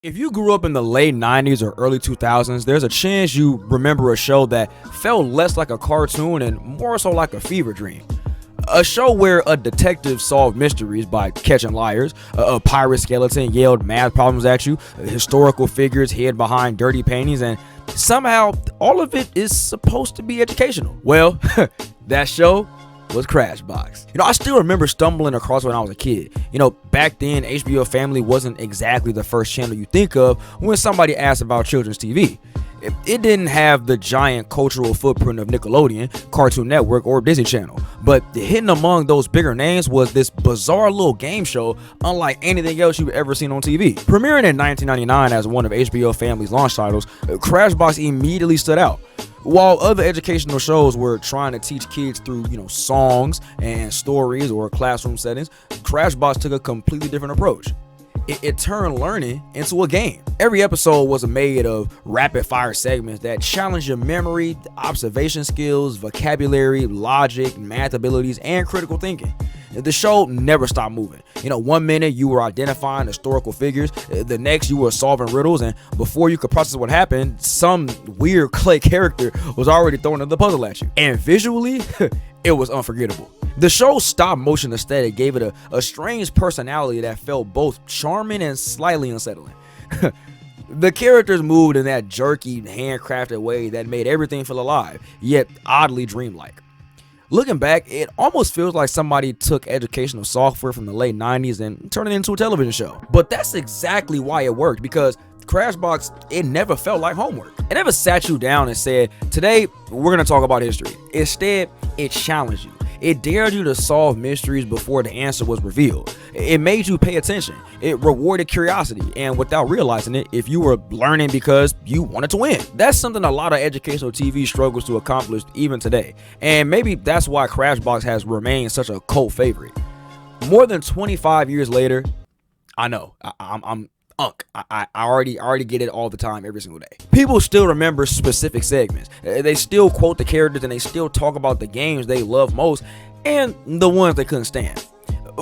If you grew up in the late 90s or early 2000s, there's a chance you remember a show that felt less like a cartoon and more so like a fever dream. A show where a detective solved mysteries by catching liars, a pirate skeleton yelled math problems at you, historical figures hid behind dirty paintings, and somehow all of it is supposed to be educational. Well, that show was Crashbox. I still remember stumbling across it when I was a kid. Back then, HBO Family wasn't exactly the first channel you think of when somebody asked about children's TV. It didn't have the giant cultural footprint of Nickelodeon, Cartoon Network, or Disney Channel. But hidden among those bigger names was this bizarre little game show unlike anything else you've ever seen on TV. Premiering in 1999 as one of HBO Family's launch titles, Crashbox immediately stood out. While other educational shows were trying to teach kids through, songs and stories or classroom settings, Crashbox took a completely different approach. It turned learning into a game. Every episode was made of rapid-fire segments that challenged your memory, observation skills, vocabulary, logic, math abilities, and critical thinking. The show never stopped moving. One minute you were identifying historical figures, the next you were solving riddles, and before you could process what happened, some weird clay character was already throwing the puzzle at you. And visually, it was unforgettable. The show's stop-motion aesthetic gave it a strange personality that felt both charming and slightly unsettling. The characters moved in that jerky, handcrafted way that made everything feel alive, yet oddly dreamlike. Looking back, it almost feels like somebody took educational software from the late 90s and turned it into a television show. But that's exactly why it worked, because Crashbox, it never felt like homework. It never sat you down and said, today we're going to talk about history. Instead, it challenged you. It dared you to solve mysteries before the answer was revealed. It made you pay attention. It rewarded curiosity, and without realizing it, if you were learning because you wanted to win. That's something a lot of educational TV struggles to accomplish even today. And maybe that's why Crashbox has remained such a cult favorite. More than 25 years later, I know, I'm I already get it all the time, every single day. People still remember specific segments. They still quote the characters and they still talk about the games they love most and the ones they couldn't stand.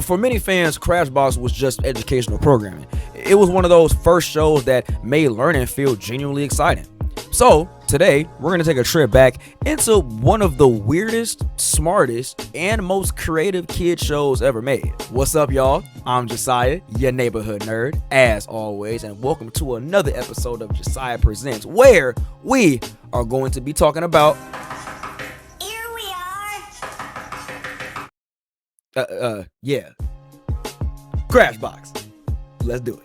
For many fans, Crashbox was just educational programming. It was one of those first shows that made learning feel genuinely exciting. So today, we're going to take a trip back into one of the weirdest, smartest, and most creative kid shows ever made. What's up, y'all? I'm Jasiah, your neighborhood nerd, as always, and welcome to another episode of Jasiah Presents, where we are going to be talking about... Here we yeah. Crashbox. Let's do it.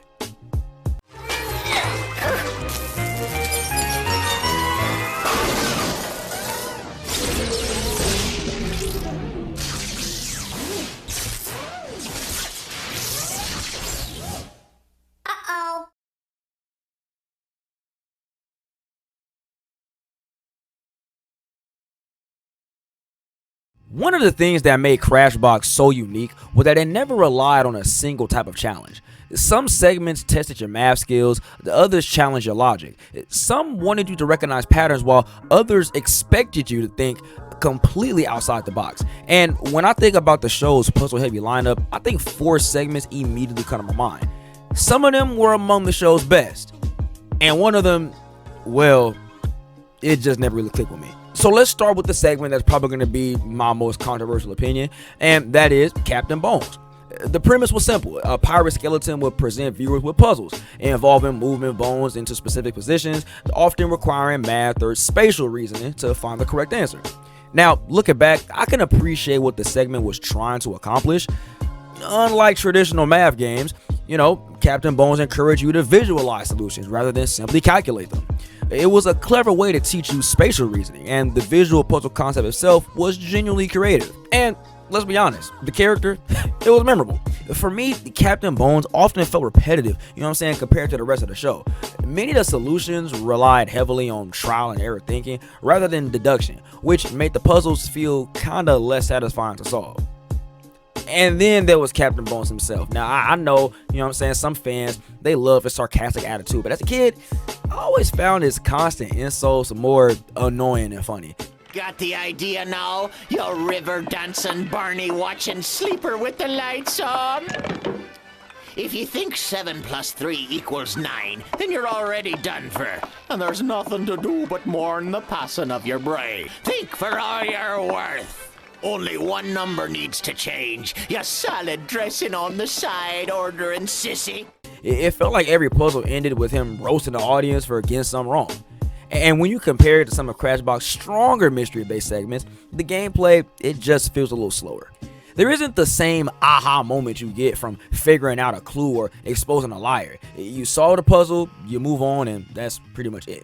One of the things that made Crashbox so unique was that it never relied on a single type of challenge. Some segments tested your math skills, the others challenged your logic. Some wanted you to recognize patterns while others expected you to think completely outside the box. And when I think about the show's puzzle-heavy lineup, I think 4 segments immediately come to my mind. Some of them were among the show's best, and one of them, well, it just never really clicked with me. So let's start with the segment that's probably going to be my most controversial opinion, and that is Captain Bones. The premise was simple. A pirate skeleton would present viewers with puzzles involving moving bones into specific positions, often requiring math or spatial reasoning to find the correct answer. Now, looking back, I can appreciate what the segment was trying to accomplish. Unlike traditional math games, Captain Bones encouraged you to visualize solutions rather than simply calculate them. It was a clever way to teach you spatial reasoning, and the visual puzzle concept itself was genuinely creative. And let's be honest, the character, it was memorable. For me, Captain Bones often felt repetitive, compared to the rest of the show. Many of the solutions relied heavily on trial and error thinking rather than deduction, which made the puzzles feel kinda less satisfying to solve. And then there was Captain Bones himself. Now, I know, some fans, they love his sarcastic attitude, but as a kid, I always found his constant insults more annoying than funny. Got the idea now? You river dancing, Barney watching sleeper with the lights on? If you think 7 plus 3 equals 9, then you're already done for. And there's nothing to do but mourn the passing of your brain. Think for all you're worth. Only one number needs to change. You salad dressing on the side ordering sissy. It felt like every puzzle ended with him roasting the audience for getting something wrong. And when you compare it to some of Crashbox's stronger mystery-based segments, the gameplay, it just feels a little slower. There isn't the same aha moment you get from figuring out a clue or exposing a liar. You solve the puzzle, you move on, and that's pretty much it.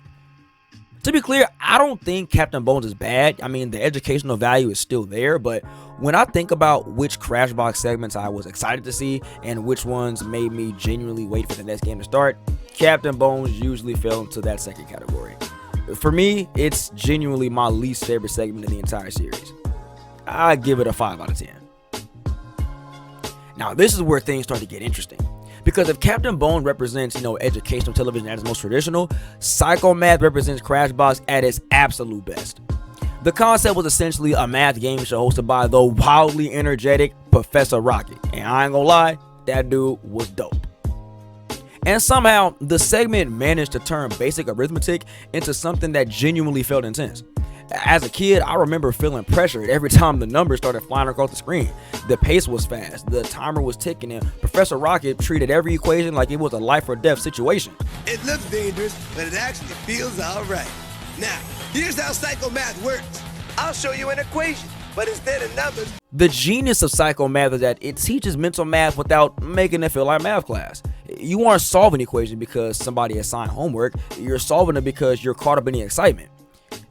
To be clear, I don't think Captain Bones is bad. I mean, the educational value is still there, but when I think about which Crashbox segments I was excited to see and which ones made me genuinely wait for the next game to start, Captain Bones usually fell into that second category. For me, it's genuinely my least favorite segment in the entire series. I give it a 5 out of 10. Now, this is where things start to get interesting. Because if Captain Bone represents, educational television at its most traditional, Psycho Math represents Crashbox at its absolute best. The concept was essentially a math game show hosted by the wildly energetic Professor Rocket. And I ain't gonna lie, that dude was dope. And somehow, the segment managed to turn basic arithmetic into something that genuinely felt intense. As a kid, I remember feeling pressured every time the numbers started flying across the screen. The pace was fast, the timer was ticking, and Professor Rocket treated every equation like it was a life or death situation. It looks dangerous, but it actually feels alright. Now, here's how Psycho Math works. I'll show you an equation, but instead of numbers... The genius of Psycho Math is that it teaches mental math without making it feel like math class. You aren't solving equations because somebody assigned homework, you're solving it because you're caught up in the excitement.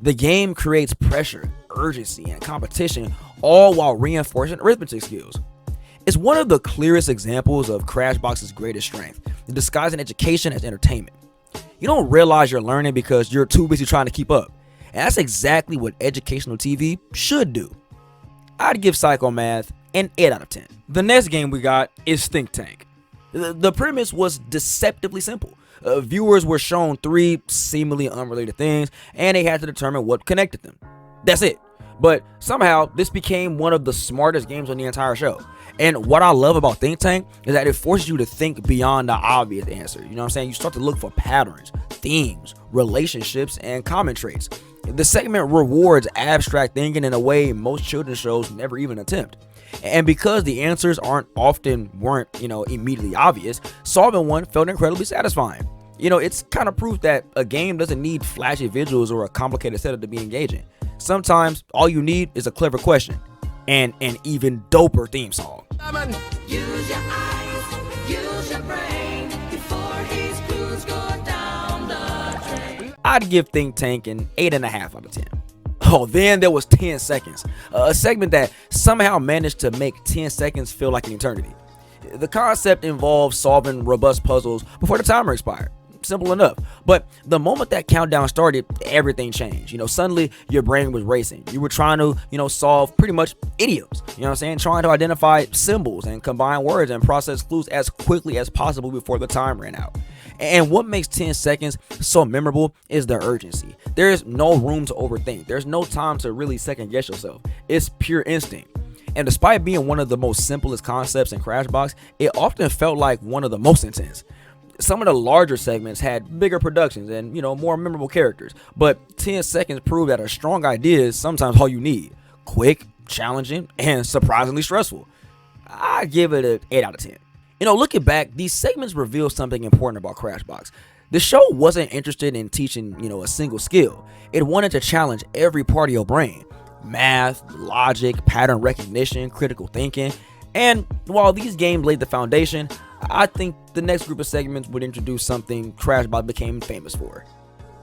The game creates pressure, urgency, and competition, all while reinforcing arithmetic skills. It's one of the clearest examples of Crashbox's greatest strength, disguising education as entertainment. You don't realize you're learning because you're too busy trying to keep up. And that's exactly what educational TV should do. I'd give Psycho Math an 8 out of 10. The next game we got is Think Tank. The premise was deceptively simple. Viewers were shown 3 seemingly unrelated things, and they had to determine what connected them. That's it. But somehow, this became one of the smartest games on the entire show. And what I love about Think Tank is that it forces you to think beyond the obvious answer. You know what I'm saying? You start to look for patterns, themes, relationships, and common traits. The segment rewards abstract thinking in a way most children's shows never even attempt. And because the answers weren't immediately obvious, solving one felt incredibly satisfying. It's kind of proof that a game doesn't need flashy visuals or a complicated setup to be engaging. Sometimes all you need is a clever question and an even doper theme song. Use your eyes, use your brain before these screws go down the drain. I'd give Think Tank an 8.5 out of 10. Oh, then there was 10 seconds, a segment that somehow managed to make 10 seconds feel like an eternity. The concept involves solving robust puzzles before the timer expired. Simple enough. But the moment that countdown started, everything changed. Suddenly your brain was racing. You were trying to, solve pretty much idioms. Trying to identify symbols and combine words and process clues as quickly as possible before the time ran out. And what makes 10 seconds so memorable is the urgency. There is no room to overthink. There's no time to really second guess yourself. It's pure instinct. And despite being one of the most simplest concepts in Crashbox, it often felt like one of the most intense. Some of the larger segments had bigger productions and, more memorable characters. But 10 seconds proved that a strong idea is sometimes all you need. Quick, challenging, and surprisingly stressful. I give it an 8 out of 10. Looking back, these segments reveal something important about Crashbox. The show wasn't interested in teaching, a single skill. It wanted to challenge every part of your brain. Math, logic, pattern recognition, critical thinking. And while these games laid the foundation, I think the next group of segments would introduce something Crashbox became famous for: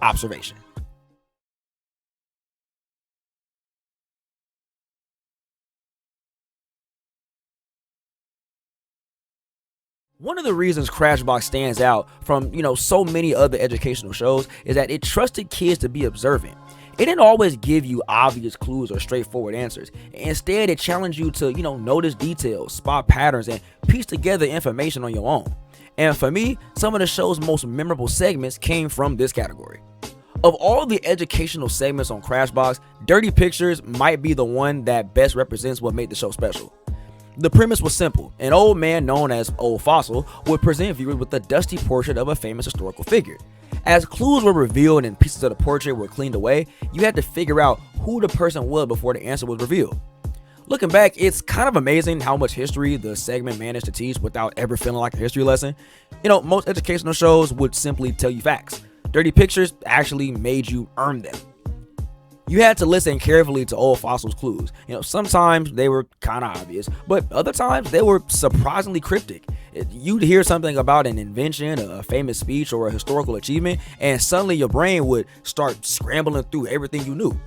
observation. One of the reasons Crashbox stands out from, so many other educational shows is that it trusted kids to be observant. It didn't always give you obvious clues or straightforward answers. Instead, it challenged you to, notice details, spot patterns, and piece together information on your own. And for me, some of the show's most memorable segments came from this category. Of all the educational segments on Crashbox, Dirty Pictures might be the one that best represents what made the show special. The premise was simple. An old man known as Old Fossil would present viewers with a dusty portrait of a famous historical figure. As clues were revealed and pieces of the portrait were cleaned away, you had to figure out who the person was before the answer was revealed. Looking back, it's kind of amazing how much history the segment managed to teach without ever feeling like a history lesson. Most educational shows would simply tell you facts. Dirty Pictures actually made you earn them. You had to listen carefully to Old Fossil's clues. Sometimes they were kind of obvious, but other times they were surprisingly cryptic. You'd hear something about an invention, a famous speech, or a historical achievement, and suddenly your brain would start scrambling through everything you knew.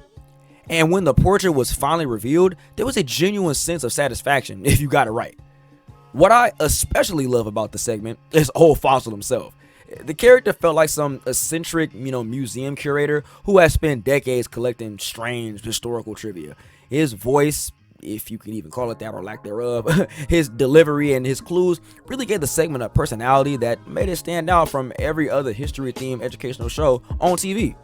And when the portrait was finally revealed, there was a genuine sense of satisfaction if you got it right. What I especially love about the segment is Old Fossil himself. The character felt like some eccentric, museum curator who has spent decades collecting strange historical trivia. His voice, if you can even call it that or lack thereof, his delivery and his clues really gave the segment a personality that made it stand out from every other history-themed educational show on TV.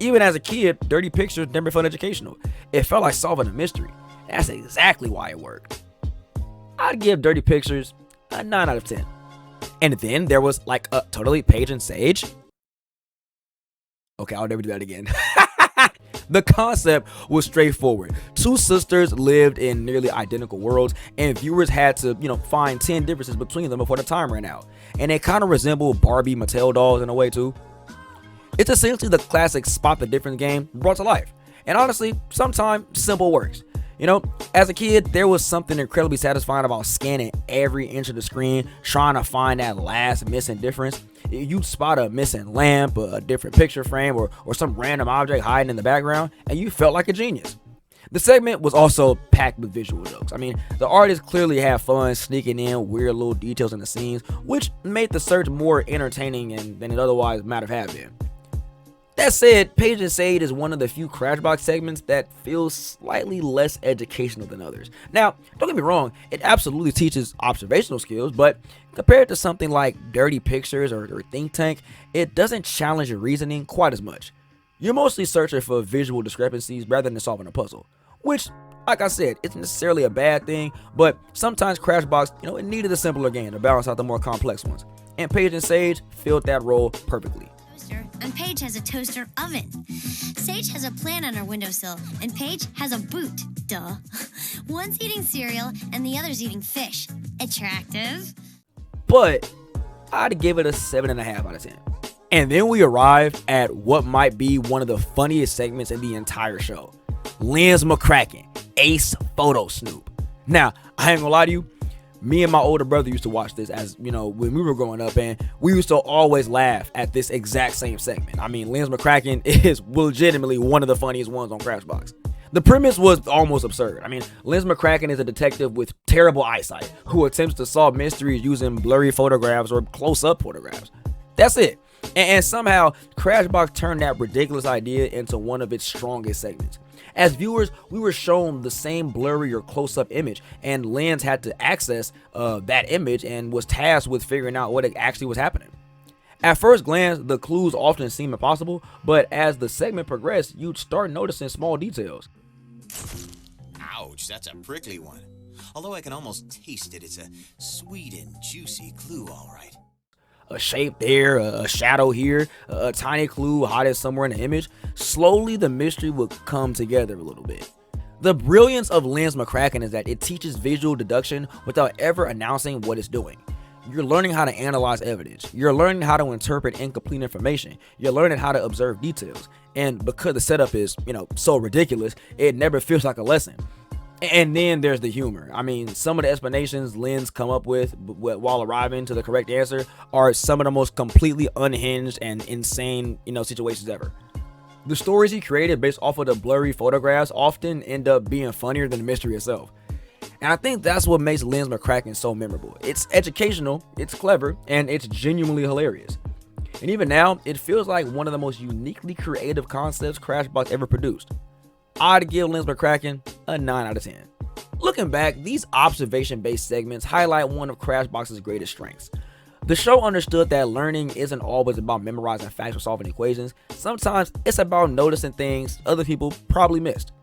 Even as a kid, Dirty Pictures never felt educational. It felt like solving a mystery. That's exactly why it worked. I'd give Dirty Pictures a 9 out of 10. And then there was like a totally Paige and Sage. Okay, I'll never do that again. The concept was straightforward. Two sisters lived in nearly identical worlds, and viewers had to, find 10 differences between them before the time ran out. And they kind of resembled Barbie Mattel dolls in a way too. It's essentially the classic spot the difference game brought to life. And honestly, sometimes simple works. As a kid, there was something incredibly satisfying about scanning every inch of the screen, trying to find that last missing difference. You'd spot a missing lamp, a different picture frame, or some random object hiding in the background, and you felt like a genius. The segment was also packed with visual jokes. The artists clearly had fun sneaking in weird little details in the scenes, which made the search more entertaining than it otherwise might have been. That said, Paige and Sage is one of the few Crashbox segments that feels slightly less educational than others. Now, don't get me wrong, it absolutely teaches observational skills, but compared to something like Dirty Pictures or Think Tank, it doesn't challenge your reasoning quite as much. You're mostly searching for visual discrepancies rather than solving a puzzle, which, like I said, isn't necessarily a bad thing, but sometimes Crashbox, it needed a simpler game to balance out the more complex ones, and Paige and Sage filled that role perfectly. And Paige has a toaster oven. Sage has a plant on her windowsill, and Paige has a boot. Duh. One's eating cereal, and the other's eating fish. Attractive. But I'd give it a 7.5 out of 10. And then we arrive at what might be one of the funniest segments in the entire show. Lens McCracken, Ace Photo Snoop. Now, I ain't gonna lie to you, me and my older brother used to watch this as, when we were growing up, and we used to always laugh at this exact same segment. Lens McCracken is legitimately one of the funniest ones on Crashbox. The premise was almost absurd. Lens McCracken is a detective with terrible eyesight who attempts to solve mysteries using blurry photographs or close-up photographs. That's it. And somehow, Crashbox turned that ridiculous idea into one of its strongest segments. As viewers, we were shown the same blurry or close-up image, and Lens had to access that image and was tasked with figuring out what actually was happening. At first glance, the clues often seem impossible, but as the segment progressed, you'd start noticing small details. Ouch, that's a prickly one. Although I can almost taste it, it's a sweet and juicy clue, all right. A shape there, a shadow here, a tiny clue hiding somewhere in the image. Slowly, the mystery will come together a little bit. The brilliance of Lens McCracken is that it teaches visual deduction without ever announcing what it's doing. You're learning how to analyze evidence. You're learning how to interpret incomplete information. You're learning how to observe details. And because the setup is, so ridiculous, it never feels like a lesson. And then there's the humor. Some of the explanations Lens come up with while arriving to the correct answer are some of the most completely unhinged and insane, situations ever. The stories he created based off of the blurry photographs often end up being funnier than the mystery itself. And I think that's what makes Lens McCracken so memorable. It's educational, it's clever, and it's genuinely hilarious. And even now, it feels like one of the most uniquely creative concepts Crashbox ever produced. I'd give Lens McCracken a 9 out of 10. Looking back, these observation-based segments highlight one of Crashbox's greatest strengths. The show understood that learning isn't always about memorizing facts or solving equations. Sometimes it's about noticing things other people probably missed.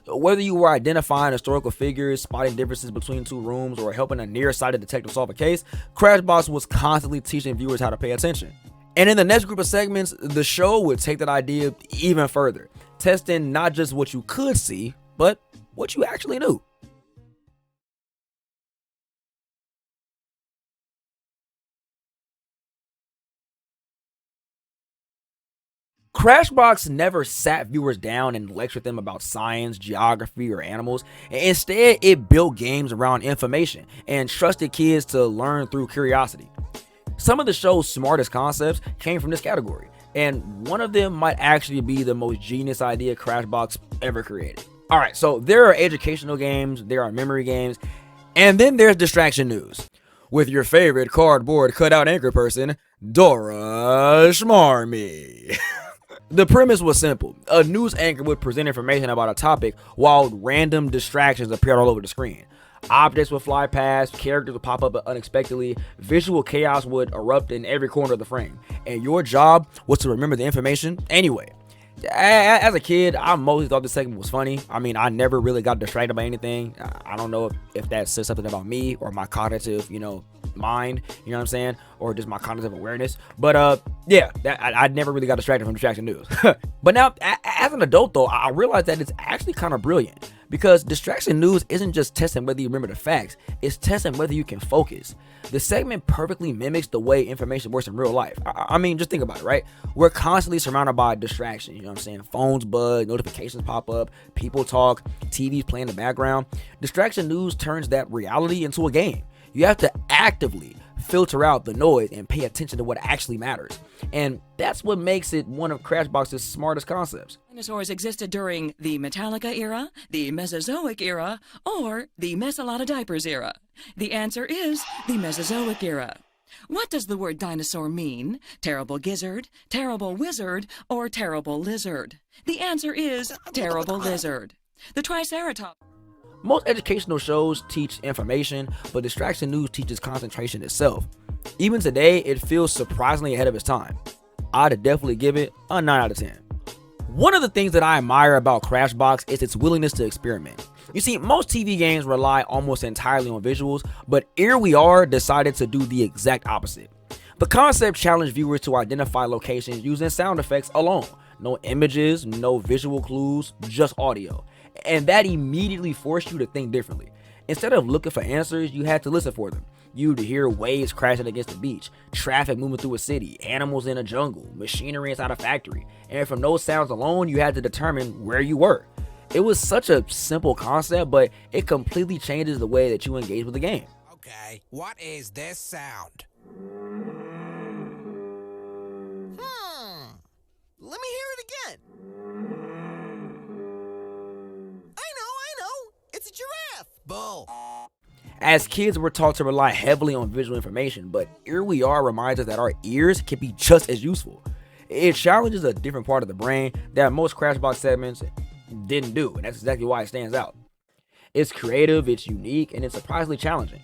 Whether you were identifying historical figures, spotting differences between two rooms, or helping a nearsighted detective solve a case, Crashbox was constantly teaching viewers how to pay attention. And in the next group of segments, the show would take that idea even further, testing not just what you could see, but what you actually knew. Crashbox never sat viewers down and lectured them about science, geography, or animals. Instead, it built games around information and trusted kids to learn through curiosity. Some of the show's smartest concepts came from this category, and one of them might actually be the most genius idea Crashbox ever created. Alright, so there are educational games, there are memory games, and then there's distraction news. With your favorite cardboard cutout anchor person, Dora Schmarmy. The premise was simple. A news anchor would present information about a topic while random distractions appeared all over the screen. Objects would fly past, characters would pop up unexpectedly, visual chaos would erupt in every corner of the frame, and your job was to remember the information anyway. As a kid, I mostly thought this segment was funny. I mean, I never really got distracted by anything. I don't know if that says something about me or my cognitive, mind, you know what I'm saying? Or just my cognitive awareness. But yeah, I never really got distracted from distraction news. But now, as an adult though, I realized that it's actually kind of brilliant. Because distraction news isn't just testing whether you remember the facts, it's testing whether you can focus. The segment perfectly mimics the way information works in real life. I mean, just think about it, right? We're constantly surrounded by distractions, you know what I'm saying? Phones buzz, notifications pop up, people talk, TV's playing in the background. Distraction news turns that reality into a game. You have to actively filter out the noise and pay attention to what actually matters. And that's what makes it one of Crashbox's smartest concepts. Dinosaurs existed during the Metallica era, the Mesozoic era, or the Mess-a-lot-of-diapers era. The answer is the Mesozoic era. What does the word dinosaur mean? Terrible gizzard, terrible wizard, or terrible lizard? The answer is terrible lizard. The Triceratops. Most educational shows teach information, but distraction news teaches concentration itself. Even today, it feels surprisingly ahead of its time. I'd definitely give it a 9 out of 10. One of the things that I admire about Crashbox is its willingness to experiment. You see, most TV games rely almost entirely on visuals, but Here We Are decided to do the exact opposite. The concept challenged viewers to identify locations using sound effects alone. No images, no visual clues, just audio. And that immediately forced you to think differently. Instead of looking for answers, you had to listen for them. You'd hear waves crashing against the beach, traffic moving through a city, animals in a jungle, machinery inside a factory, and from those sounds alone, you had to determine where you were. It was such a simple concept, but it completely changes the way that you engage with the game. Okay, what is this sound? Let me hear it again. I know. It's a giraffe. Bull. As kids, we're taught to rely heavily on visual information, but Here We Are reminds us that our ears can be just as useful. It challenges a different part of the brain that most Crashbox segments didn't do, and that's exactly why it stands out. It's creative, it's unique, and it's surprisingly challenging.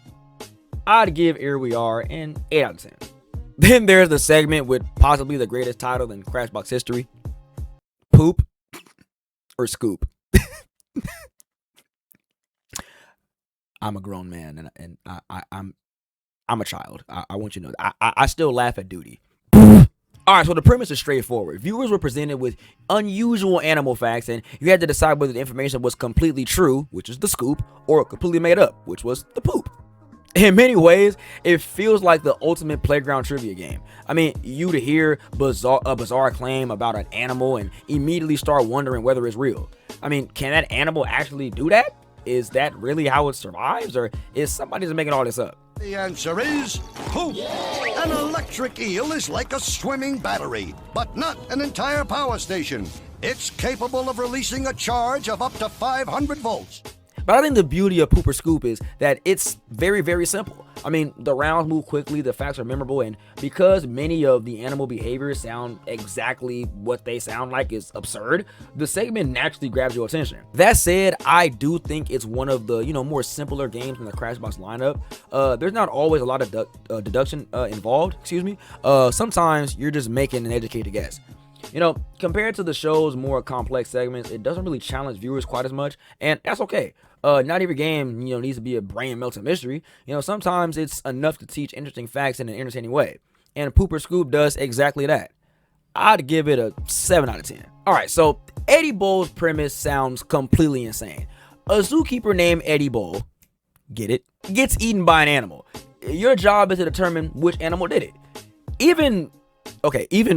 I'd give Here We Are an 8 out of 10. Then there's the segment with possibly the greatest title in Crashbox history, Poop or Scoop. I'm a grown man, and I'm a child. I want you to know that. I still laugh at duty. Alright, so the premise is straightforward. Viewers were presented with unusual animal facts, and you had to decide whether the information was completely true, which is the scoop, or completely made up, which was the poop. In many ways, it feels like the ultimate playground trivia game. I mean, you'd hear a bizarre claim about an animal and immediately start wondering whether it's real. I mean, can that animal actually do that? Is that really how it survives, or is somebody just making all this up? The answer is poop. An electric eel is like a swimming battery, but not an entire power station. It's capable of releasing a charge of up to 500 volts. But I think the beauty of Pooper Scoop is that it's very, very simple. I mean, the rounds move quickly, the facts are memorable, and because many of the animal behaviors sound exactly what they sound like is absurd, the segment naturally grabs your attention. That said, I do think it's one of the, more simpler games in the Crashbox lineup. There's not always a lot of deduction involved, sometimes you're just making an educated guess. Compared to the show's more complex segments, it doesn't really challenge viewers quite as much, and that's okay. Not every game, needs to be a brain-melting mystery. Sometimes it's enough to teach interesting facts in an entertaining way, and Pooper Scoop does exactly that. I'd give it a 7 out of 10. Alright, so Eddie Bowl's premise sounds completely insane. A zookeeper named Eddie Bowl, get it, gets eaten by an animal. Your job is to determine which animal did it. Even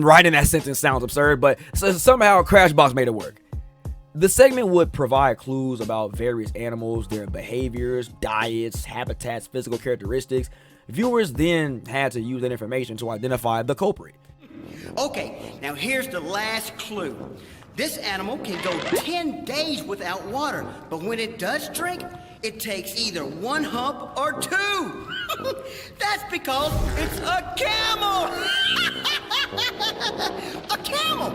writing that sentence sounds absurd, but somehow Crashbox made it work. The segment would provide clues about various animals, their behaviors, diets, habitats, physical characteristics. Viewers then had to use that information to identify the culprit. Okay, now here's the last clue. This animal can go 10 days without water, but when it does drink, it takes either one hump or two. That's because it's a camel. A camel,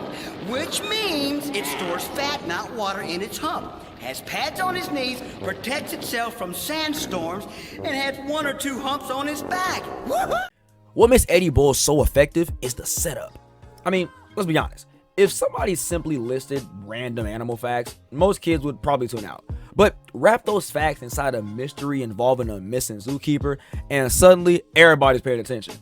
which means it stores fat, not water, in its hump, has pads on its knees, protects itself from sandstorms, and has one or two humps on its back. What makes Eddie Bowl so effective is the setup. I mean, let's be honest. If somebody simply listed random animal facts, most kids would probably tune out. But wrap those facts inside a mystery involving a missing zookeeper, and suddenly everybody's paying attention.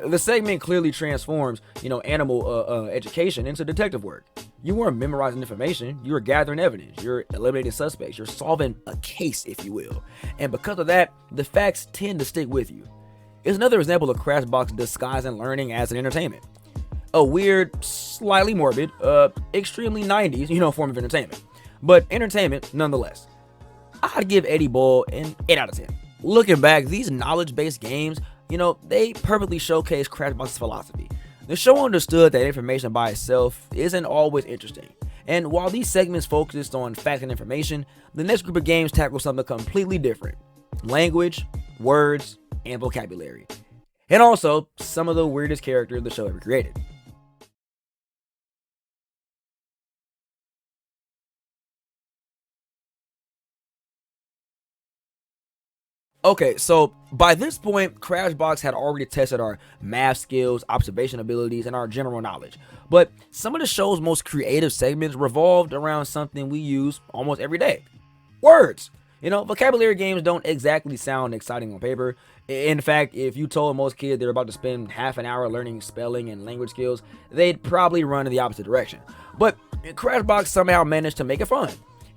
The segment clearly transforms, animal education into detective work. You weren't memorizing information, you were gathering evidence, you're eliminating suspects, you're solving a case, if you will. And because of that, the facts tend to stick with you. It's another example of Crashbox disguising learning as an entertainment. A weird, slightly morbid, extremely 90s, form of entertainment. But entertainment nonetheless. I'd give Eddie Bowl an 8 out of 10. Looking back, these knowledge-based games, they perfectly showcase Crashbox's philosophy. The show understood that information by itself isn't always interesting. And while these segments focused on facts and information, the next group of games tackle something completely different. Language, words, and vocabulary. And also, some of the weirdest characters the show ever created. Okay, so by this point, Crashbox had already tested our math skills, observation abilities, and our general knowledge. But some of the show's most creative segments revolved around something we use almost every day. Words! Vocabulary games don't exactly sound exciting on paper. In fact, if you told most kids they're about to spend half an hour learning spelling and language skills, they'd probably run in the opposite direction. But Crashbox somehow managed to make it fun.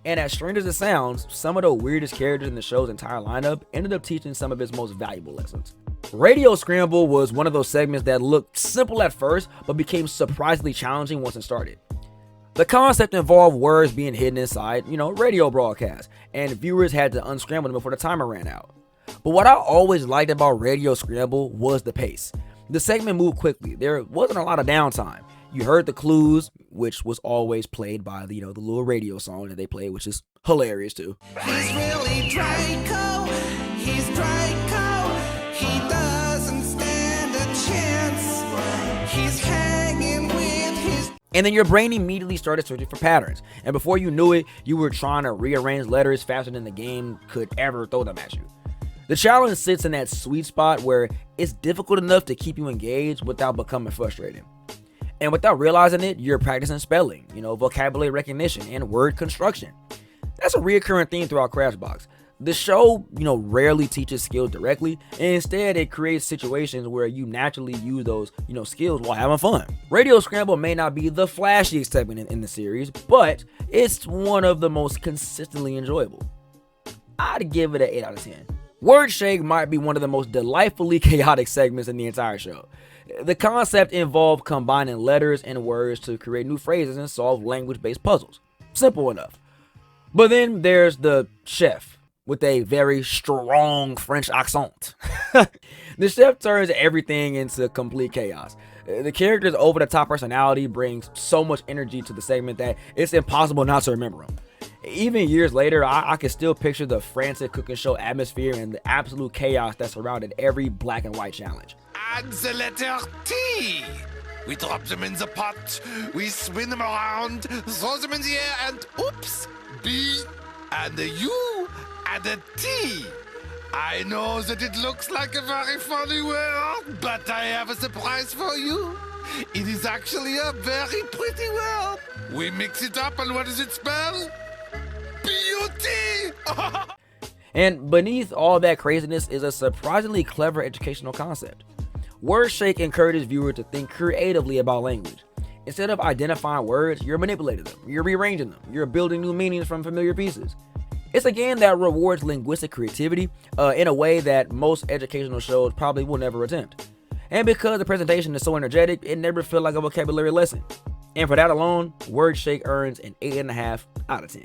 And as strange as it sounds, some of the weirdest characters in the show's entire lineup ended up teaching some of its most valuable lessons. Radio Scramble was one of those segments that looked simple at first, but became surprisingly challenging once it started. The concept involved words being hidden inside, radio broadcasts, and viewers had to unscramble them before the timer ran out. But what I always liked about Radio Scramble was the pace. The segment moved quickly. There wasn't a lot of downtime. You heard the clues, which was always played by the little radio song that they played, which is hilarious too. He's really Draco. He's Draco. He doesn't stand a chance. He's hanging with his. And then your brain immediately started searching for patterns. And before you knew it, you were trying to rearrange letters faster than the game could ever throw them at you. The challenge sits in that sweet spot where it's difficult enough to keep you engaged without becoming frustrating. And without realizing it, you're practicing spelling, vocabulary recognition, and word construction. That's a recurring theme throughout Crashbox. The show, rarely teaches skills directly, and instead it creates situations where you naturally use those, skills while having fun. Radio Scramble may not be the flashiest segment in the series, but it's one of the most consistently enjoyable. I'd give it an 8 out of 10. Word Shake might be one of the most delightfully chaotic segments in the entire show. The concept involved combining letters and words to create new phrases and solve language-based puzzles. Simple enough. But then there's the chef with a very strong French accent. The chef turns everything into complete chaos. The character's over-the-top personality brings so much energy to the segment that it's impossible not to remember him. Even years later, I can still picture the frantic cooking show atmosphere and the absolute chaos that surrounded every black and white challenge. And the letter T. We drop them in the pot, we spin them around, throw them in the air, and oops, B, and a U, and a T. I know that it looks like a very funny word, but I have a surprise for you. It is actually a very pretty word. We mix it up, and what does it spell? Beauty! And beneath all that craziness is a surprisingly clever educational concept. WordShake encourages viewers to think creatively about language. Instead of identifying words, you're manipulating them, you're rearranging them, you're building new meanings from familiar pieces. It's a game that rewards linguistic creativity in a way that most educational shows probably will never attempt. And because the presentation is so energetic, it never feels like a vocabulary lesson. And for that alone, WordShake earns an 8.5 out of 10.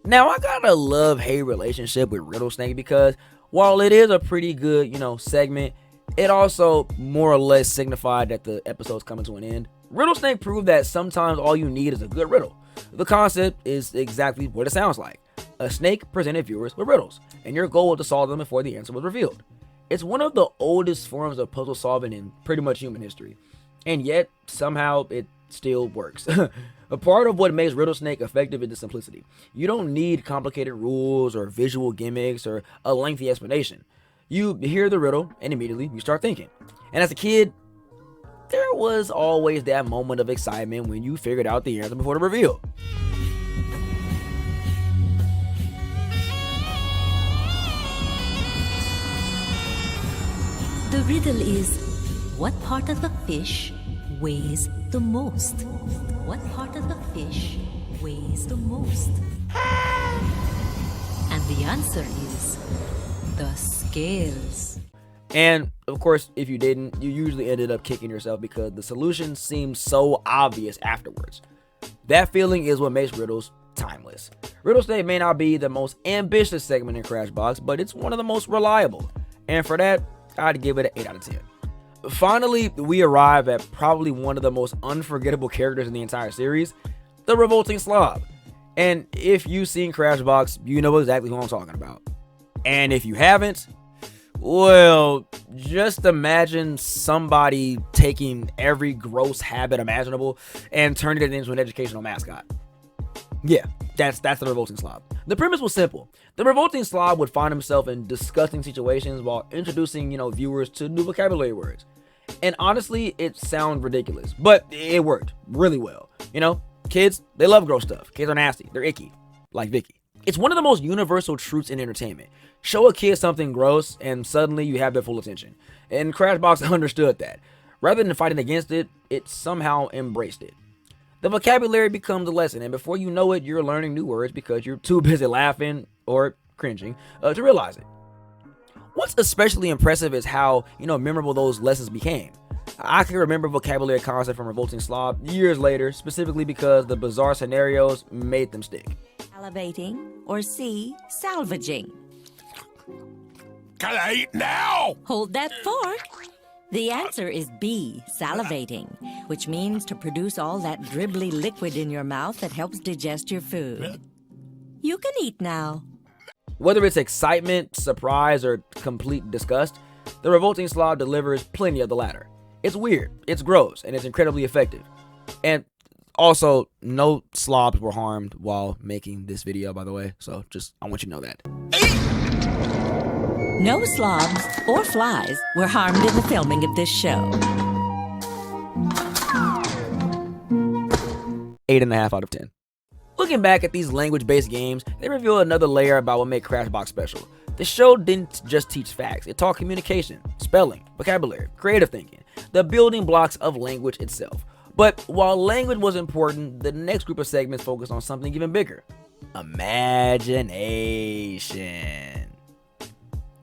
Now, I got a love-hate relationship with Riddle Snake because while it is a pretty good, segment, it also more or less signified that the episode's coming to an end. Riddle Snake proved that sometimes all you need is a good riddle. The concept is exactly what it sounds like. A snake presented viewers with riddles, and your goal was to solve them before the answer was revealed. It's one of the oldest forms of puzzle solving in pretty much human history, and yet somehow it still works. A part of what makes Riddle Snake effective is the simplicity. You don't need complicated rules or visual gimmicks or a lengthy explanation. You hear the riddle and immediately you start thinking. And as a kid, there was always that moment of excitement when you figured out the answer before the reveal. The riddle is, what part of the fish weighs the most? What part of the fish weighs the most? And the answer is the scales. And of course, if you didn't, you usually ended up kicking yourself because the solution seemed so obvious afterwards. That feeling is what makes riddles timeless. Riddle Snake may not be the most ambitious segment in Crashbox, but it's one of the most reliable. And for that, I'd give it an 8 out of 10. Finally, we arrive at probably one of the most unforgettable characters in the entire series, the Revolting Slob. And if you've seen Crashbox, you know exactly who I'm talking about. And if you haven't, well, just imagine somebody taking every gross habit imaginable and turning it into an educational mascot. Yeah, that's the Revolting Slob. The premise was simple. The Revolting Slob would find himself in disgusting situations while introducing, viewers to new vocabulary words. And honestly, it sounds ridiculous, but it worked really well. Kids, they love gross stuff. Kids are nasty. They're icky, like Vicky. It's one of the most universal truths in entertainment. Show a kid something gross and suddenly you have their full attention. And Crashbox understood that. Rather than fighting against it, it somehow embraced it. The vocabulary becomes a lesson, and before you know it, you're learning new words because you're too busy laughing or cringing to realize it. What's especially impressive is how, memorable those lessons became. I can remember vocabulary concepts from Revolting Slob years later, specifically because the bizarre scenarios made them stick. Salivating, or C, salvaging. Can I eat now? Hold that fork. The answer is B, salivating, which means to produce all that dribbly liquid in your mouth that helps digest your food. You can eat now. Whether it's excitement, surprise, or complete disgust, the Revolting Slob delivers plenty of the latter. It's weird, it's gross, and it's incredibly effective. And also, no slobs were harmed while making this video, by the way, so I want you to know that. No slobs or flies were harmed in the filming of this show. 8.5 out of 10. Looking back at these language-based games, they reveal another layer about what made Crashbox special. The show didn't just teach facts, it taught communication, spelling, vocabulary, creative thinking, the building blocks of language itself. But while language was important, the next group of segments focused on something even bigger. Imagination.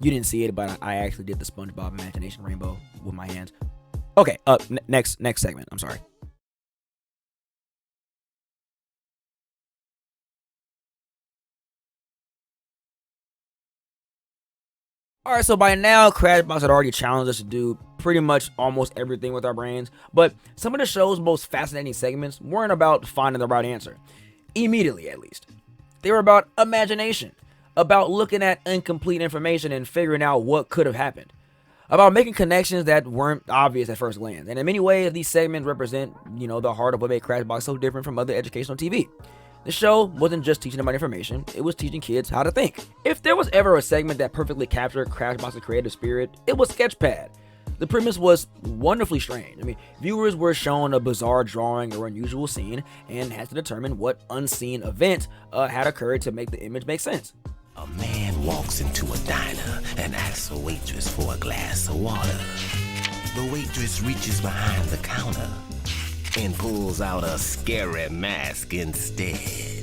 You didn't see it, but I actually did the SpongeBob imagination rainbow with my hands. Okay, next segment, I'm sorry. Alright, so by now, Crashbox had already challenged us to do pretty much almost everything with our brains, but some of the show's most fascinating segments weren't about finding the right answer. Immediately, at least. They were about imagination, about looking at incomplete information and figuring out what could have happened, about making connections that weren't obvious at first glance. And in many ways, these segments represent, the heart of what made Crashbox so different from other educational TV. The show wasn't just teaching about information, it was teaching kids how to think. If there was ever a segment that perfectly captured Crashbox's creative spirit, it was Sketchpad. The premise was wonderfully strange. Viewers were shown a bizarre drawing or unusual scene and had to determine what unseen event had occurred to make the image make sense. A man walks into a diner and asks a waitress for a glass of water. The waitress reaches behind the counter and pulls out a scary mask instead.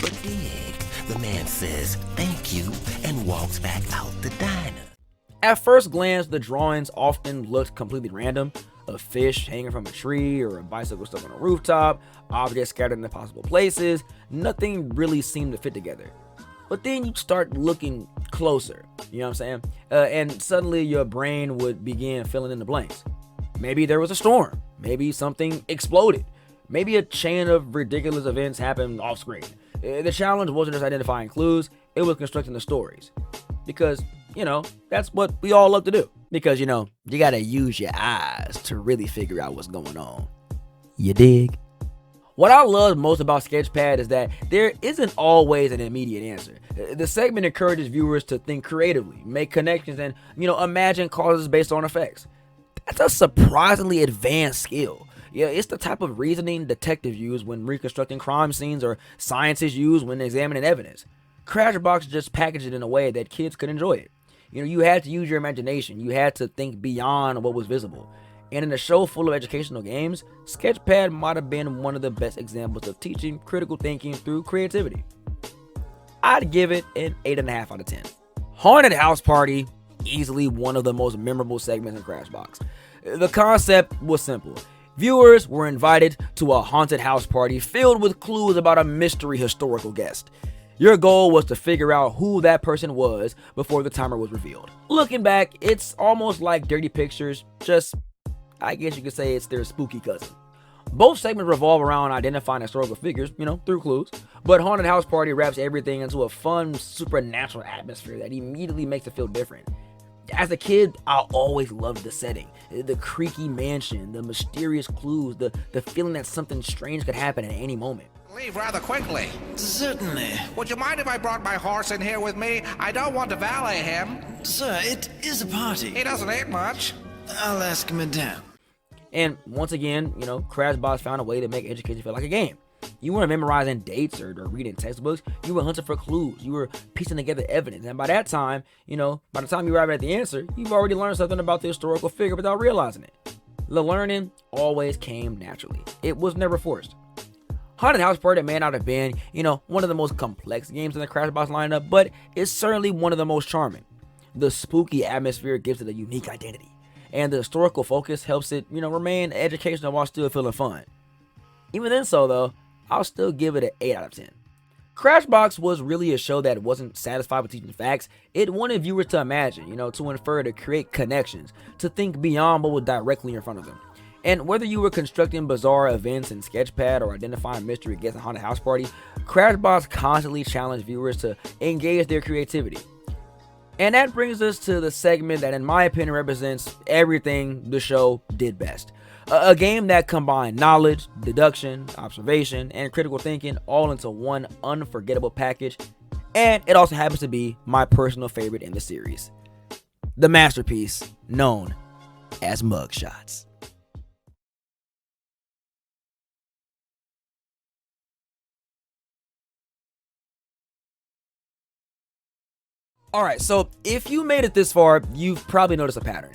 But dig, the man says thank you and walks back out the diner. At first glance, the drawings often looked completely random. A fish hanging from a tree or a bicycle stuck on a rooftop, objects scattered in impossible places. Nothing really seemed to fit together. But then you start looking closer, you know what I'm saying? And suddenly your brain would begin filling in the blanks. Maybe there was a storm. Maybe something exploded. Maybe a chain of ridiculous events happened off screen. The challenge wasn't just identifying clues, it was constructing the stories. Because, that's what we all love to do. Because, you gotta use your eyes to really figure out what's going on. You dig? What I love most about Sketchpad is that there isn't always an immediate answer. The segment encourages viewers to think creatively, make connections, and, imagine causes based on effects. That's a surprisingly advanced skill. Yeah, it's the type of reasoning detectives use when reconstructing crime scenes or scientists use when examining evidence. Crashbox just packaged it in a way that kids could enjoy it. You had to use your imagination. You had to think beyond what was visible. And in a show full of educational games, Sketchpad might have been one of the best examples of teaching critical thinking through creativity. I'd give it an 8.5 out of 10. Haunted House Party, easily one of the most memorable segments in Crashbox. The concept was simple. Viewers were invited to a haunted house party filled with clues about a mystery historical guest. Your goal was to figure out who that person was before the timer was revealed. Looking back, it's almost like Dirty Pictures, just, I guess you could say it's their spooky cousin. Both segments revolve around identifying historical figures, through clues, but Haunted House Party wraps everything into a fun, supernatural atmosphere that immediately makes it feel different. As a kid, I always loved the setting. The creaky mansion, the mysterious clues, the feeling that something strange could happen at any moment. Leave rather quickly. Certainly. Would you mind if I brought my horse in here with me? I don't want to valet him. Sir, it is a party. He doesn't eat much. I'll ask Madame. And once again, Crashbox found a way to make education feel like a game. You weren't memorizing dates or reading textbooks. You were hunting for clues. You were piecing together evidence. And by that time, by the time you arrive at the answer, you've already learned something about the historical figure without realizing it. The learning always came naturally. It was never forced. Haunted House Party may not have been, one of the most complex games in the Crashbox lineup, but it's certainly one of the most charming. The spooky atmosphere gives it a unique identity, and the historical focus helps it, remain educational while still feeling fun. Even then though, I'll still give it an 8 out of 10. Crashbox was really a show that wasn't satisfied with teaching facts. It wanted viewers to imagine, to infer, to create connections, to think beyond what was directly in front of them. And whether you were constructing bizarre events in Sketchpad or identifying mystery guests at Haunted House Party, Crashbox constantly challenged viewers to engage their creativity. And that brings us to the segment that, in my opinion, represents everything the show did best. A game that combined knowledge, deduction, observation, and critical thinking all into one unforgettable package. And it also happens to be my personal favorite in the series. The masterpiece known as Mugshots. Alright, so if you made it this far, you've probably noticed a pattern.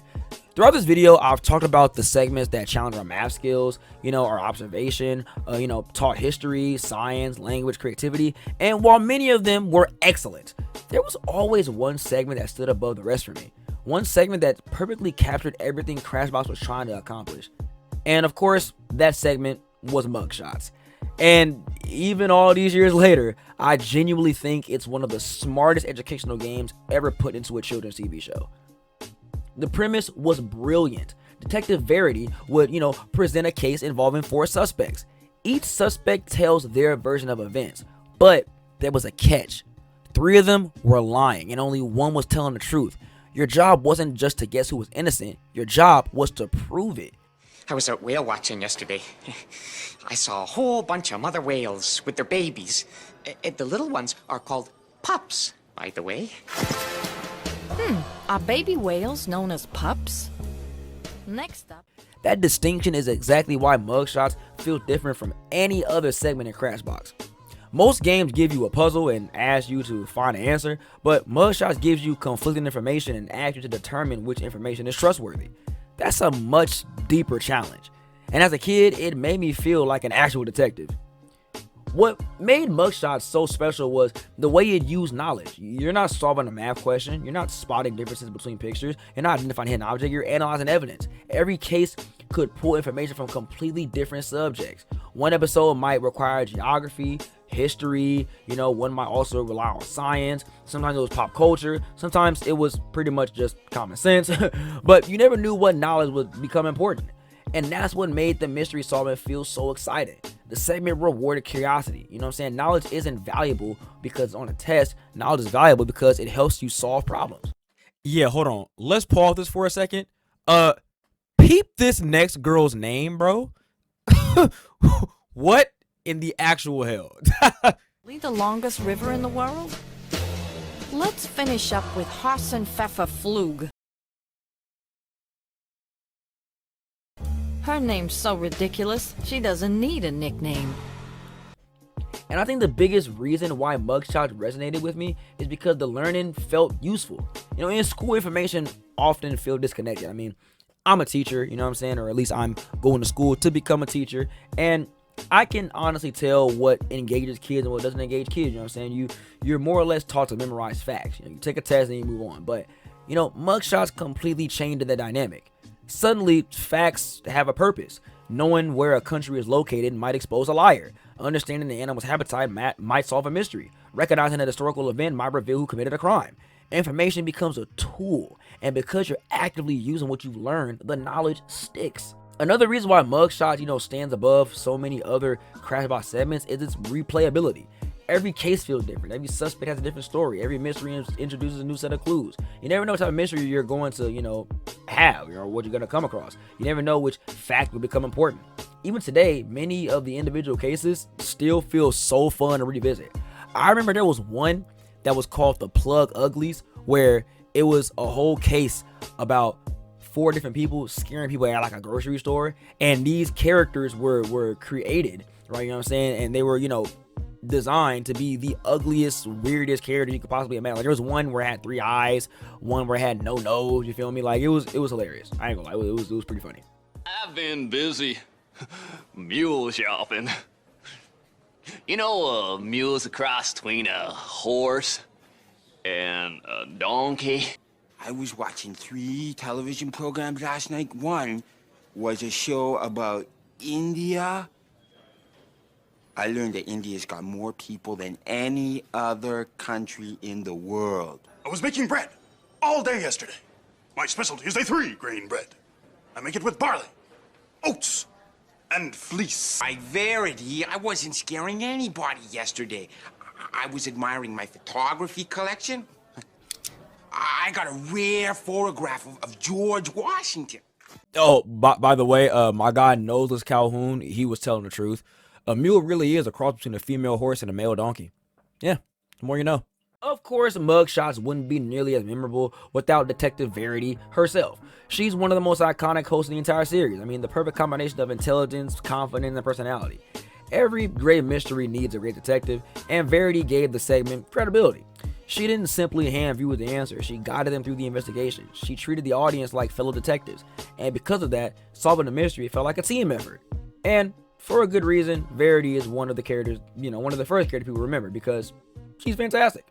Throughout this video, I've talked about the segments that challenge our math skills, our observation, taught history, science, language, creativity, and while many of them were excellent, there was always one segment that stood above the rest for me. One segment that perfectly captured everything Crashbox was trying to accomplish. And of course, that segment was Mugshots. And even all these years later, I genuinely think it's one of the smartest educational games ever put into a children's TV show. The premise was brilliant. Detective Verity would, present a case involving 4 suspects. Each suspect tells their version of events, but there was a catch. 3 of them were lying and only 1 was telling the truth. Your job wasn't just to guess who was innocent. Your job was to prove it. I was out whale watching yesterday. I saw a whole bunch of mother whales with their babies. The little ones are called pups, by the way. Are baby whales known as pups? Next up. That distinction is exactly why mugshots feel different from any other segment in Crashbox. Most games give you a puzzle and ask you to find an answer, but mugshots gives you conflicting information and asks you to determine which information is trustworthy. That's a much deeper challenge, and as a kid, it made me feel like an actual detective. What made mugshots so special was the way it used knowledge. You're not solving a math question, you're not spotting differences between pictures, you're not identifying a hidden object, you're analyzing evidence. Every case could pull information from completely different subjects. One episode might require geography, history, one might also rely on science. Sometimes it was pop culture, sometimes it was pretty much just common sense, but you never knew what knowledge would become important. And that's what made the mystery solving feel so exciting. The segment rewarded curiosity. Knowledge isn't valuable because it's on a test. Knowledge is valuable because it helps you solve problems. Yeah, hold on. Let's pause this for a second. Peep this next girl's name, bro. What in the actual hell? The longest river in the world? Let's finish up with Hassenpfefferflug. Her name's so ridiculous, she doesn't need a nickname. And I think the biggest reason why mugshots resonated with me is because the learning felt useful. In school, information often feel disconnected. I'm a teacher, or at least I'm going to school to become a teacher, and I can honestly tell what engages kids and what doesn't engage kids. You're more or less taught to memorize facts. You take a test and you move on. But mugshots completely changed the dynamic. Suddenly, facts have a purpose. Knowing where a country is located might expose a liar. Understanding the animal's habitat might solve a mystery. Recognizing a historical event might reveal who committed a crime. Information becomes a tool, and because you're actively using what you've learned, the knowledge sticks. Another reason why mugshots, stands above so many other Crashbox segments is its replayability. Every case feels different. Every suspect has a different story. Every mystery introduces a new set of clues. You never know what type of mystery you're going to, have, or what you're going to come across. You never know which fact will become important. Even today, many of the individual cases still feel so fun to revisit. I remember there was one that was called the Plug Uglies, where it was a whole case about 4 different people scaring people at like a grocery store, and these characters were created, right? And they were, designed to be the ugliest, weirdest character you could possibly imagine. Like there was one where it had 3 eyes, one where it had no nose. You feel me? Like it was hilarious. I ain't gonna lie, it was pretty funny. I've been busy mule shopping. A mule's a cross between a horse and a donkey. I was watching 3 television programs last night. One was a show about India. I learned that India's got more people than any other country in the world. I was making bread all day yesterday. My specialty is a 3-grain bread. I make it with barley, oats, and fleece. My Verity, I wasn't scaring anybody yesterday. I was admiring my photography collection. I got a rare photograph of George Washington. Oh, by the way, my guy Noseless Calhoun, he was telling the truth. A mule really is a cross between a female horse and a male donkey. Yeah, the more you know. Of course, mugshots wouldn't be nearly as memorable without Detective Verity herself. She's one of the most iconic hosts in the entire series. The perfect combination of intelligence, confidence, and personality. Every great mystery needs a great detective, and Verity gave the segment credibility. She didn't simply hand viewers the answer, she guided them through the investigation. She treated the audience like fellow detectives, and because of that, solving the mystery felt like a team effort. And for a good reason, Verity is one of the characters, one of the first characters people remember because she's fantastic.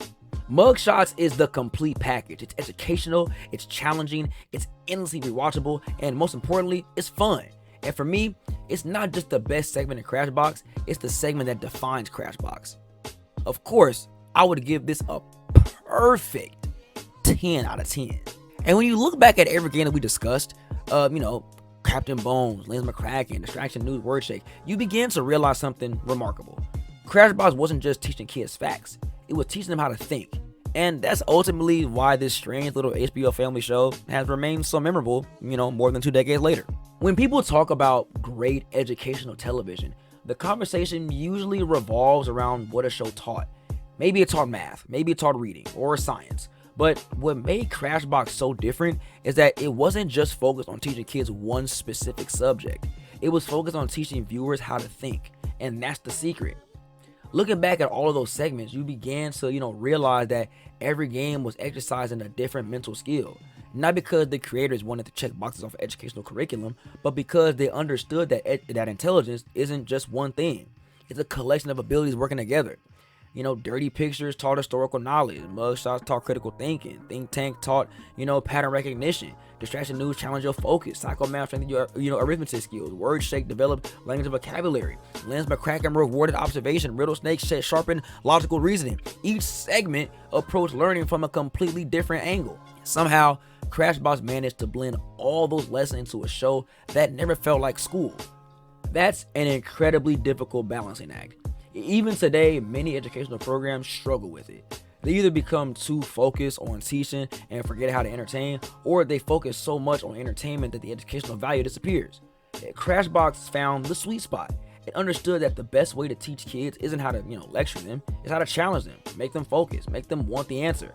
Mugshots is the complete package. It's educational, it's challenging, it's endlessly rewatchable, and most importantly, it's fun. And for me, it's not just the best segment in Crashbox, it's the segment that defines Crashbox. Of course, I would give this a perfect 10 out of 10. And when you look back at every game that we discussed, Captain Bones, Lance McCracken, Distraction News, Word Shake, you begin to realize something remarkable. Crashbox wasn't just teaching kids facts, it was teaching them how to think. And that's ultimately why this strange little HBO Family show has remained so memorable, more than 2 decades later. When people talk about great educational television, the conversation usually revolves around what a show taught. Maybe it taught math, maybe it taught reading, or science. But what made Crashbox so different is that it wasn't just focused on teaching kids one specific subject. It was focused on teaching viewers how to think, and that's the secret. Looking back at all of those segments, you began to, realize that every game was exercising a different mental skill. Not because the creators wanted to check boxes off educational curriculum, but because they understood that intelligence isn't just one thing. It's a collection of abilities working together. Dirty Pictures taught historical knowledge, Mugshots taught critical thinking, Think Tank taught, pattern recognition, Distraction News challenged your focus, Psycho Math strengthened your, arithmetic skills, Word Shake developed language and vocabulary, Lens McCracken rewarded observation, Riddle Snake sharpened logical reasoning. Each segment approached learning from a completely different angle. Somehow, Crashbox managed to blend all those lessons into a show that never felt like school. That's an incredibly difficult balancing act. Even today, many educational programs struggle with it. They either become too focused on teaching and forget how to entertain, or they focus so much on entertainment that the educational value disappears. Crashbox found the sweet spot. It understood that the best way to teach kids isn't how to, lecture them, it's how to challenge them, make them focus, make them want the answer.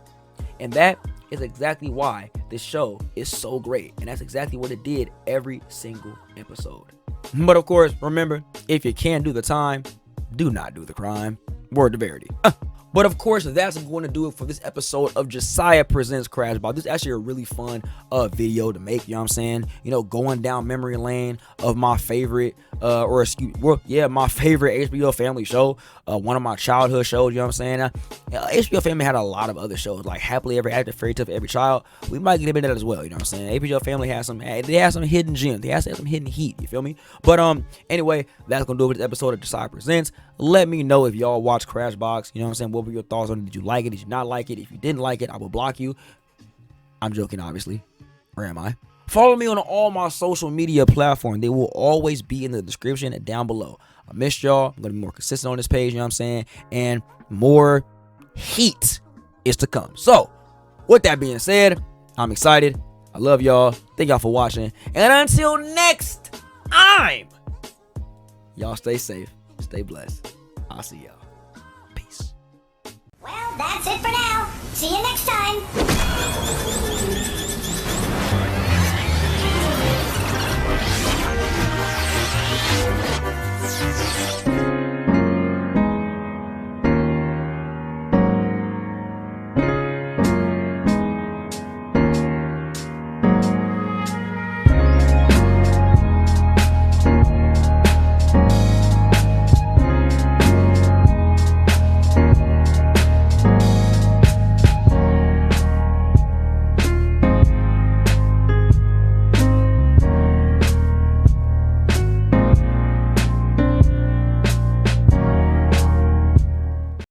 And that is exactly why this show is so great. And that's exactly what it did every single episode. But of course, remember, if you can't do the time, do not do the crime. Word to Verity. But of course, that's going to do it for this episode of Jasiah Presents Crashbox. This is actually a really fun video to make, you know what I'm saying? Going down memory lane of my favorite, my favorite HBO Family show. One of my childhood shows, you know what I'm saying? HBO Family had a lot of other shows, like Happily Ever After, Fairy Tale for Every Child. We might get a bit of that as well, you know what I'm saying? HBO Family has some hidden gems. They have some hidden heat, you feel me? But anyway, that's going to do it with this episode of Jasiah Presents. Let me know if y'all watch Crashbox, you know what I'm saying? What were your thoughts on it? Did you like it? Did you not like it? If you didn't like it, I will block you. I'm joking, obviously. Where am I? Follow me on all my social media platforms. They will always be in the description and down below. I missed y'all. I'm going to be more consistent on this page, you know what I'm saying? And more heat is to come. So, with that being said, I'm excited. I love y'all. Thank y'all for watching. And until next time, y'all stay safe. Stay blessed. I'll see y'all. Well, that's it for now. See you next time.